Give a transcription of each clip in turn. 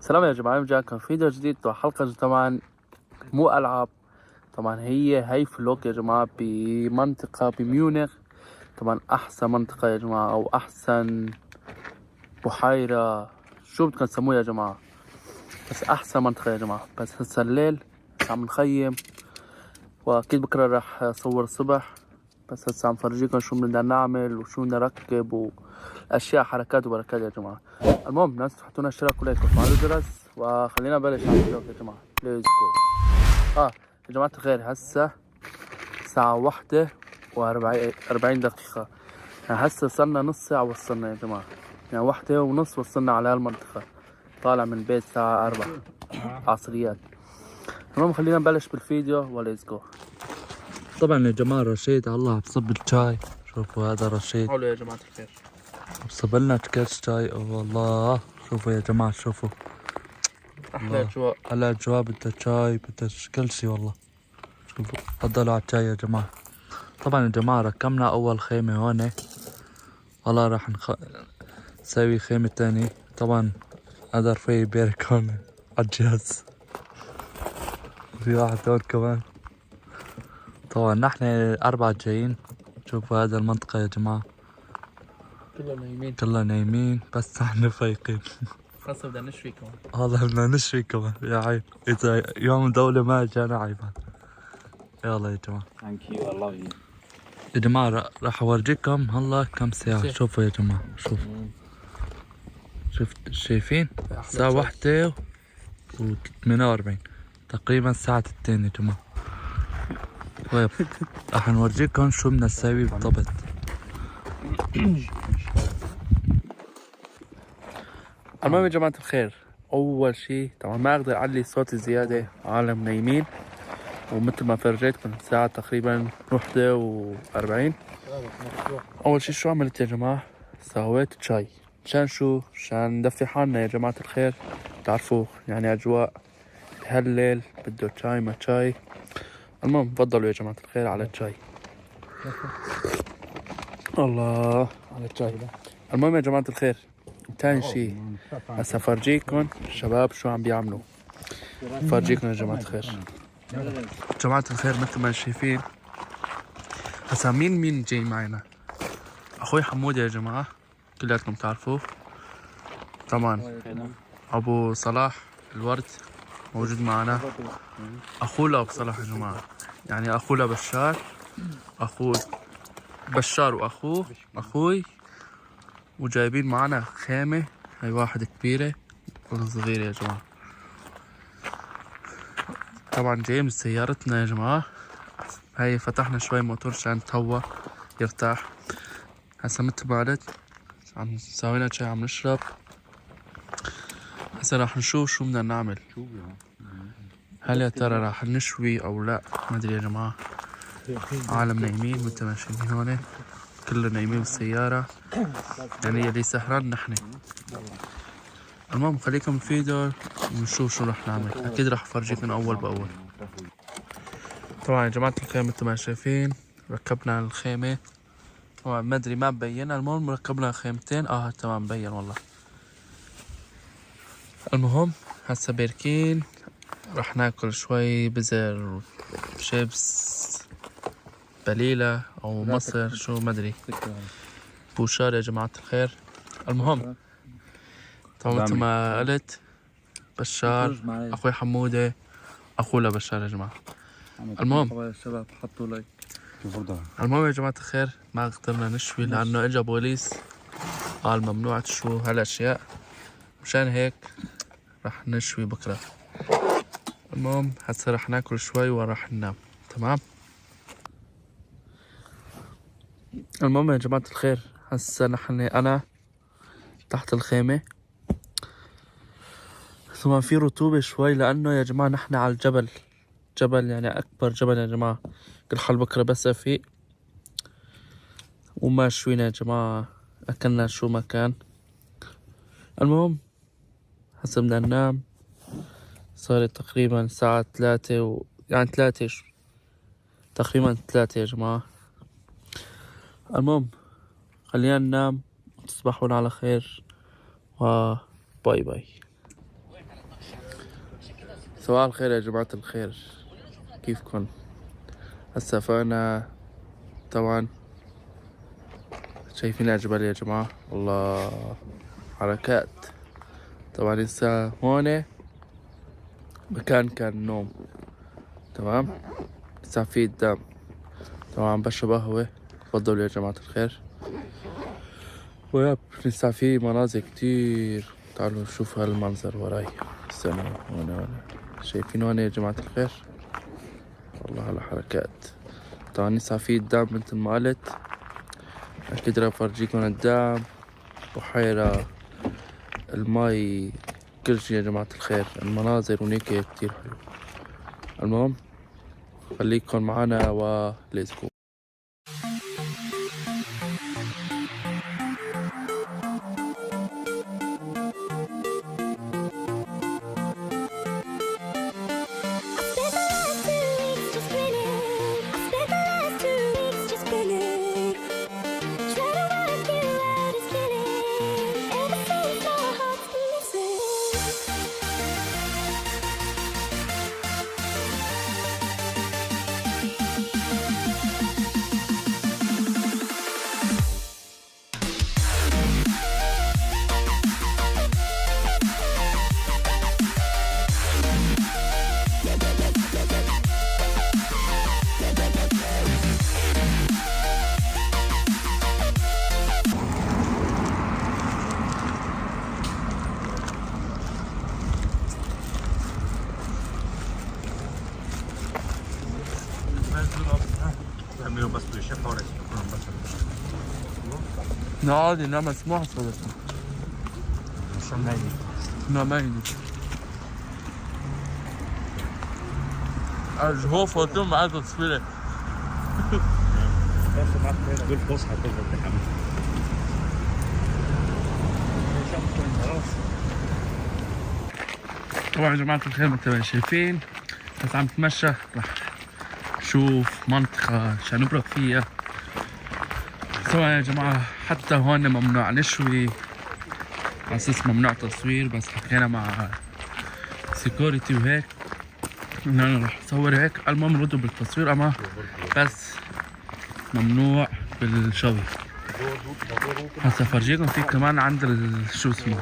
سلام يا جماعة، رجعكم فيديو جديد وحلقة طبعا مو ألعاب. طبعا هي فلوق يا جماعة بمنطقة بميونخ. طبعا أحسن منطقة يا جماعة أو أحسن بحيرة، شو بدكم تسموها يا جماعة، بس أحسن منطقة يا جماعة. بس هسا الليل عم نخيم، وأكيد بكرة راح أصور الصبح. بس هسا عم فرجيكم شو بدنا نعمل وشو بدنا نركب وأشياء حركات وبركات يا جماعة. المهم ناس تحطونا اشتراك ولايك وتفعلوا الجرس، وخلينا نبلش على الفيديو يا جماعة. ليتس جو. يا جماعة الخير، هسا الساعة 1:40 دقيقة. يعني هسا صرنا نص ساعة وصلنا يا جماعة، يعني 1:30 وصلنا على هالمنطقة. طالع من البيت الساعة 4 عصريات. المهم خلينا نبلش بالفيديو وليتس جو. طبعا يا جماعة رشيد الله بصب الشاي. شوفوا هذا رشيد حلو يا جماعة الخير، بصب لنا كاس شاي. اوه والله شوفوا يا جماعة، شوفوا أحلى أجواء. هلا الجواب بدها شاي، بدها كل شي والله. شوفوا تفضلوا على الشاي يا جماعة. طبعا يا جماعة ركبنا أول خيمة هون، والله راح نسوي خيمة تاني. طبعا هذا رفيق بيرك هون عالجهاز، في واحد هون كمان. طبعا نحن 4 جايين. شوفوا هذا المنطقة يا جماعة، كلنا نايمين بس نحن فايقين. خلص بدنا نشوي كمان. والله بدنا نشوي كمان يا عين، إذا يوم دولة ما جانا عيبان. يلا يا جماعة. Thank you, I love you. يا جماعة راح أورجيكم هلا كم ساعة. شوفوا يا جماعة، شايفين الساعة 1:48 تقريبا الساعة 2 يا جماعة. طيب راح نورجيكم شو بدنا نسوي بالضبط. المهم يا جماعة الخير، أول شي طبعا ما أقدر أعلي صوتي زيادة، عالم نايمين. ومثل ما فرجيتكم الساعة تقريبا 1:40. أول شي شو عملت يا جماعة؟ سويت شاي. مشان شو؟ مشان ندفي حالنا يا جماعة الخير. تعرفوا يعني أجواء بهالليل بده شاي ما شاي. المهم تفضلوا يا جماعة الخير على الشاي. الله على الشاي. المهم يا جماعة الخير، تاني شي هسا فرجيكم الشباب شو عم بيعملوا. فرجيكم يا جماعة الخير. جماعة الخير مثل ما شايفين هسا مين جاي معنا؟ اخوي حمود يا جماعة، كلياتكم تعرفوه طبعا. ابو صلاح الورد موجود معنا. اخوه لابو صلاح يا جماعة، يعني اخوه لبشار، اخوه بشار واخوه اخوي. وجايبين معنا خيمة، هاي واحدة كبيرة وصغيرة يا جماعة. طبعا جاي من سيارتنا يا جماعة. هاي فتحنا شوي موتور عشان تهوى يرتاح. هسا مثل ما قلت عم نسوي لنا شاي عم نشرب. هسا راح نشوف شو بدنا نعمل. هل يا ترى راح نشوي او لا؟ ما ادري يا جماعة. عالم نايمين مثل ما شايفين هون، كلنا نايمين بالسيارة، يعني اللي سهران نحن. المهم خليكم الفيديو ونشوف شو راح نعمل. اكيد راح افرجيكم اول باول. طبعا يا جماعة الخير مثل ما شايفين ركبنا الخيمة. طبعا ما ادري ما مبين. المهم ركبنا خيمتين. تمام مبين والله. المهم هسا باركين، راح ناكل شوي بزر شيبس بليلة او مصر شو ما ادري، بوشار يا جماعة الخير. المهم طبعا مثل ما قلت بشار اخوي حمودة اخوه لبشار يا جماعة. المهم يا شباب حطوا لايك. المهم يا جماعة الخير ما قدرنا نشوي لأنه إجا بوليس قال ممنوع تشووا هالأشياء. مشان هيك رح نشوي بكرة. المهم هسه رح ناكل شوي وراح ننام. تمام. المهم يا جماعة الخير هسه أنا تحت الخيمة. ثم في رطوبة شوي لأنه يا جماعة نحن على الجبل. جبل يعني أكبر جبل يا جماعة. كل حال بكرة بس أفيق وما شوينا يا جماعة، أكلنا شو ما كان. المهم هسه بدنا ننام. صارت تقريبا الساعة 3 يعني 3 تقريبا 3 يا جماعة. المهم خلينا ننام، تصبحون على خير وباي باي. صباح الخير يا جماعة الخير، كيفكن؟ هسا فأنا طبعا شايفين الجبل يا جماعة، والله حركات. طبعا لسه هون مكان كان نوم، تمام. لسه في قدام. طبعا بشرب قهوة، تفضلوا يا جماعة الخير. ويب لسه في مناظر كتير، تعالوا نشوف هالمنظر وراي. استنوا هون شايفين هون يا جماعة الخير، والله على حركات. طبعا لسه في قدام مثل ما قلت، أكيد راح أفرجيكم قدام بحيرة، الماي، كل شي يا جماعة الخير. المناظر هنيك كتير حلو. المهم خليكم معنا وليتس جو. عادي، لا مسموح صدقني. ما يجي هو فوتون معاه تصويره. دول فسحه كده التحمل. طبعا يا جماعة الخير مثل ما شايفين، بس عم تمشى رح شوف منطقة عشان نبرك فيها. طبعا يا جماعة حتى هون ممنوع نشوي، على اساس ممنوع تصوير، بس حكينا مع سيكوريتي وهيك ان انا رح اصور هيك. المهم ردوا بالتصوير، اما بس ممنوع بالشوي. هسا افرجيكم في كمان عند شو اسمه،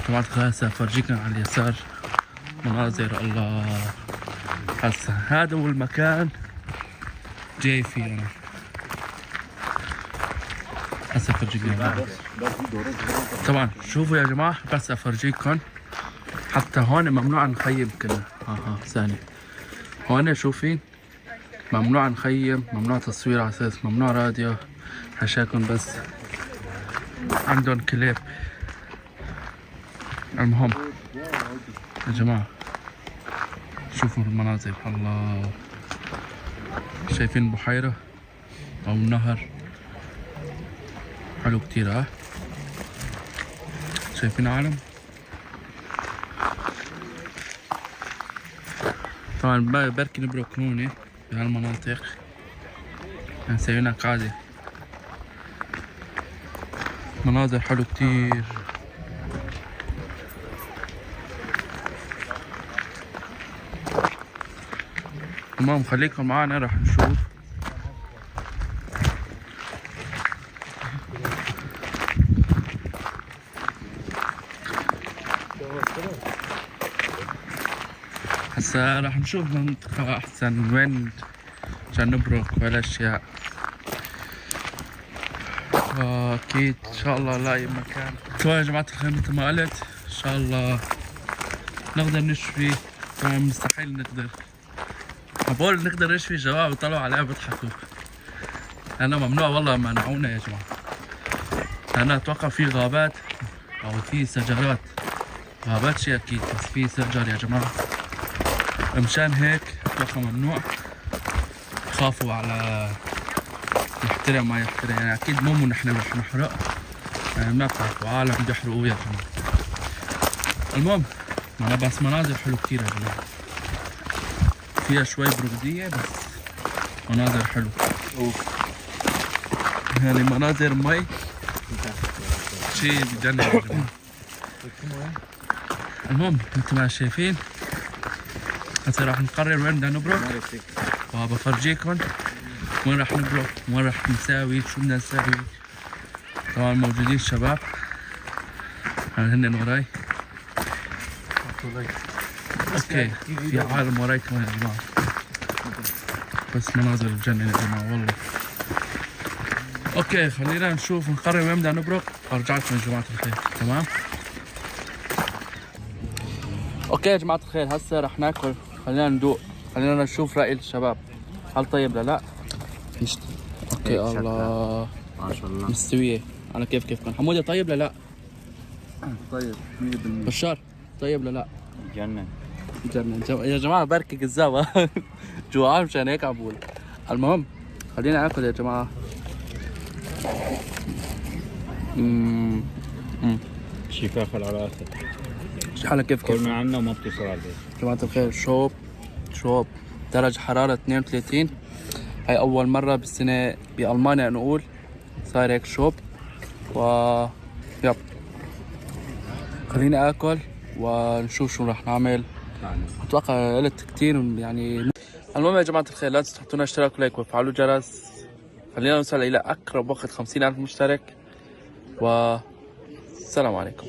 طبعا هسا افرجيكم على اليسار مناظر الله. هسا هذا هو المكان جاي فيه انا. هسا افرجيكم طبعا. شوفوا يا جماعة، بس افرجيكم حتى هون ممنوع نخيم كنا. ثانية هون شوفين ممنوع نخيم، ممنوع تصوير على اساس ممنوع راديو، حشاكم بس عندهم كليب. المهم يا جماعة شوفوا المناظر الله. شايفين بحيرة او نهر حلو كتير. شايفين عالم. طبعا بركي نبرك هون بهالمناطق، مسوينا قاعدة. مناظر حلو كتير. المهم خليكم معنا راح نشوف. هسا راح نشوف منطقة أحسن وين عشان نبرك وهالأشياء. أكيد إن شاء الله نلاقي مكان. طبعا يا جماعة الخير مثل ما قلت إن شاء الله نقدر نشوي. طبعا مستحيل نقدر، بقول نقدر نشوي، الشباب بيطلعوا عليها بيضحكوا. أنا ممنوع والله، منعونا يا جماعة. أنا أتوقع في غابات أو في شجرات، غابات شي أكيد، بس في شجر يا جماعة. مشان هيك أتوقع ممنوع. خافوا على يحترم ما يحترم، يعني أكيد مو نحن رح نحرق، يعني ما بتعرفوا عالم بيحرقوا يا جماعة. المهم أنا بس مناظر حلو كتير يا جماعة، فيها شوي برودية بس مناظر حلو. يعني مناظر مي شي بجنن يا جماعة. المهم مثل ما شايفين هسه راح نقرر وين بدنا نبرك وبفرجيكم وين راح نبرك وين راح نساوي شو بدنا نساوي. طبعا موجودين الشباب هن وراي. اوكي في عالم وراي كمان يا جماعة، بس مناظر الجنة يا جماعة والله. اوكي خلينا نشوف نقرر وين بدنا نبرك وارجع لكم يا جماعة الخير. تمام اوكي يا جماعة الخير، هسه رح ناكل. خلينا ندوق، خلينا نشوف رأي الشباب هل طيب لا لا. اوكي الله ما شاء الله مستوية. انا كيفكم حمودة طيب لا لا؟ طيب 100%. بشار طيب لا لا؟ جنن يا جماعة بركي كذاب جوعان مشان هيك عم بقول. المهم خلينا ناكل يا جماعة. شفاف على راسك. على كيف كل ما عنا وما بتصير عليه. جماعة الخير شوب درجة حرارة 32. هاي أول مرة بالسنة بألمانيا نقول صار هيك شوب يب. خليني آكل ونشوف شو راح نعمل. أتوقع قلت كتير يعني. المهم يا جماعة الخير، لا تنسوا تحطونا اشتراك ولايك وفعلوا الجرس. خلينا نوصل إلى أقرب وقت 50,000 مشترك والسلام عليكم.